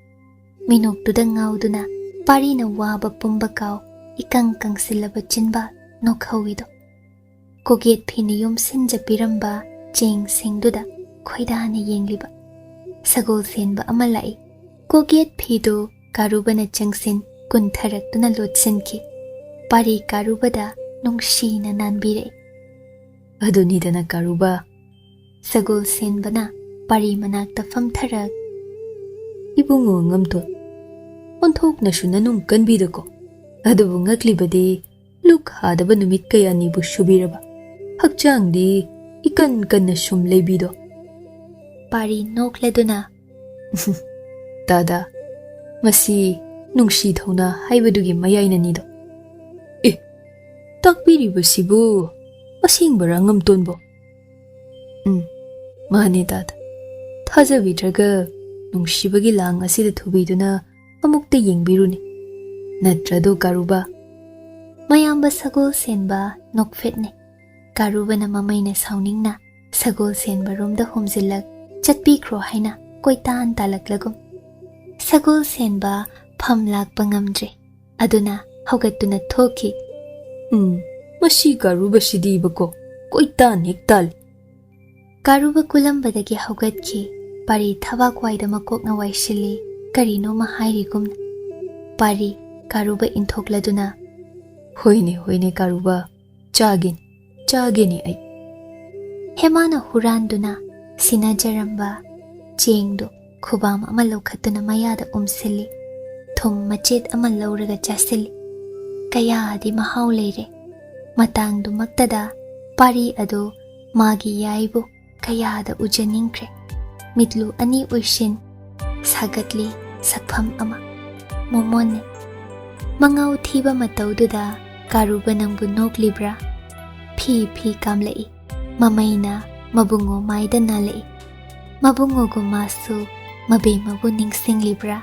ꯃꯤꯅꯣꯛꯇꯨꯗ ꯉꯥꯎꯗꯨꯅ ꯄꯥꯔꯤꯅ ꯋꯥꯕ ꯄꯨꯝꯕ ꯀꯥꯎ ꯏꯀꯪ ꯀꯪꯁꯤꯜꯂꯕ ꯆꯤꯟꯕꯥꯜ ꯅꯣꯛꯍꯧꯋꯤꯗꯣ ꯀꯣꯒꯦꯠ ꯐꯤꯅ ꯌꯣꯝꯁꯤꯟꯖꯄꯤꯔꯝꯕ ꯆꯦꯡꯁꯤꯡꯗꯨꯗ ꯈꯣꯏꯗꯥꯅ ꯌꯦꯡꯂꯤꯕ ꯁꯒꯣꯜ ꯁꯦꯟꯕ ꯑꯃ ꯂꯥꯛꯏ ꯀꯣꯒꯦꯠ ꯐꯤꯗꯨ ꯀꯥꯔꯨꯕꯅ ꯆꯪꯁꯤꯟ ꯀꯨꯟꯊꯔꯛꯇꯨꯅ ꯂꯣꯠꯁꯤꯟꯈꯤ ꯄꯥꯔꯤ ꯀꯥꯔꯨꯕꯗ ꯅꯨꯡꯁꯤꯅ ꯅꯥꯟꯕꯤꯔꯛꯏ ꯑꯗꯨꯅꯤꯗꯅ ꯀꯥꯔꯨꯕ ꯁꯒꯣꯜ ꯁꯦꯟꯕꯅ ꯄꯥꯔꯤ ꯃꯅꯥꯛꯇ ꯐꯝꯊꯔꯛ ꯏꯕꯨꯡꯉꯣ ꯉꯝꯇꯣꯟ ꯑꯣꯟꯊꯣꯛꯅꯁꯨ ꯅꯅꯨꯡ ꯀꯟꯕꯤꯗꯀꯣ ꯑꯗꯨꯕꯨ ꯉꯛꯂꯤꯕꯗꯤ ꯂꯨꯛ ꯍꯥꯗꯕ ꯅꯨꯃꯤꯠ ꯀꯌꯥꯅꯤꯕꯨ ꯁꯨꯕꯤꯔꯕ ꯍꯛꯆꯥꯡꯗꯤ 이깐 깐나 ꯁꯨꯝ ꯂꯩꯕꯤꯗꯣ ꯄꯥꯔꯤ ꯅꯣꯛꯂꯗꯨꯅ ꯗꯥꯗꯥ ꯃꯁꯤ ꯅꯨꯡꯁꯤ ꯊꯧꯅꯥ ꯍꯥꯏꯕꯗꯨꯒꯤ ꯃꯌꯥꯏꯅꯅꯤꯗꯣ ꯑꯦ ꯇꯥꯛꯄꯤꯔꯤꯕꯁꯤꯕꯨ ꯑꯁꯦꯡꯕꯔꯥ ꯉꯝꯇꯣꯟꯕꯣ ꯃꯥꯅꯦ ꯗꯥꯗꯥ ꯊꯥꯖꯕꯤꯗ꯭ꯔꯒ ꯅꯨꯡꯁꯤꯕꯒꯤ ꯂꯥꯡ ꯑꯁꯤꯗ ꯊꯨꯕꯤꯗꯨꯅ ꯑꯃꯨꯛꯇ ꯌꯦꯡꯕꯤꯔꯨꯅꯤ ꯅꯠꯇ꯭ꯔꯗꯣ ꯀꯥꯔꯨꯕ ꯃꯌꯥꯝꯕ ꯁꯒꯣꯜ ꯁꯦꯟꯕ ꯅꯣꯛꯐꯦꯠꯅꯦ ꯀꯥꯔꯨꯕꯅ ꯃꯃꯩꯅ ꯁꯥꯎꯅꯤꯡꯅ ꯁꯒꯣꯜ ꯁꯦꯟꯕꯔꯣꯝꯗ ꯍꯨꯝꯖꯤꯜꯂꯛ ꯆꯠꯄꯤꯈ꯭ꯔꯣ ꯍꯥꯏꯅ ꯀꯣꯏꯇꯥꯟ ꯇꯥꯜꯂꯛꯂꯒꯨꯝ ꯁꯒꯣꯜ ꯁꯦꯟꯕ ꯐꯝ ꯂꯥꯛꯄ ꯉꯝꯗ꯭ꯔꯦ ꯑꯗꯨꯅ ꯍꯧꯒꯠꯇꯨꯅ ꯊꯣꯛꯈꯤ ꯃꯁꯤ ꯀꯥꯔꯨꯕꯁꯤꯗꯤꯕꯀꯣ ꯀꯣꯏꯇꯥꯟ ꯍꯦꯛ ꯇꯥꯜꯂꯤ ꯀꯥꯔꯨꯕ ꯀꯨꯂꯝꯕꯗꯒꯤ ꯍꯧꯒꯠꯈꯤ ꯄꯥꯔꯤ ꯊꯕꯥꯛ ꯋꯥꯏꯗ ꯃꯀꯣꯛꯅ ꯋꯥꯏꯁꯤꯜꯂꯤ ꯀꯔꯤꯅꯣꯃ ꯍꯥꯏꯔꯤꯒꯨꯝꯅ ꯄꯥꯔꯤ ꯀꯥꯔꯨꯕ ꯏꯟꯊꯣꯛꯂꯗꯨꯅ ꯍꯣꯏꯅꯦ ꯍꯣꯏꯅꯦ ꯀꯥꯔꯨꯕ ꯆꯥꯒꯦꯅꯦ ꯑꯩ ꯍꯦꯃꯥꯅ ꯍꯨꯔꯥꯟꯗꯨꯅ ꯁꯤꯟꯅꯖꯔꯝꯕ ꯆꯦꯡꯗꯨ ꯈꯨꯕꯥꯝ ꯑꯃ ꯂꯧꯈꯠꯇꯨꯅ ꯃꯌꯥꯗ ꯎꯝꯁꯤꯜꯂꯤ ꯊꯨꯝ ꯃꯆꯦꯠ ꯑꯃ ꯂꯧꯔꯒ ꯆꯥꯁꯤꯜꯂꯤ ꯀꯌꯥꯗꯤ ꯃꯍꯥꯎ ꯂꯩꯔꯦ ꯃꯇꯥꯡꯗꯨꯃꯛꯇꯗ ꯄꯥꯔꯤ ꯑꯗꯨ ꯃꯥꯒꯤ ꯌꯥꯏꯕꯨ ꯀꯌꯥꯗ ꯎꯖꯅꯤꯡꯈ꯭ꯔꯦ ꯃꯤꯠꯂꯨ ꯑꯅꯤ ꯎꯏꯁꯤꯟ ꯁꯥꯒꯠꯂꯤ ꯁꯛꯐꯝ ꯑꯃ ꯃꯣꯃꯣꯟꯅꯦ ꯃꯉꯥꯎ ꯊꯤꯕ ꯃꯇꯧꯗꯨꯗ ꯀꯥꯔꯨꯕ ꯅꯪꯕꯨ ꯅꯣꯛꯂꯤꯕ꯭ꯔꯥ ꯐꯤ ꯀꯥꯝꯂꯛꯏ ꯃꯃꯩꯅ ꯃꯕꯨꯡꯉꯣ ꯃꯥꯏꯗ ꯅꯥꯜꯂꯛꯏ ꯃꯕꯨꯡꯉꯣꯒꯨꯝ ꯃꯥꯁꯨ ꯃꯕꯦꯝꯃꯕꯨ ꯅꯤꯡꯁꯤꯡꯂꯤꯕ꯭ꯔꯥ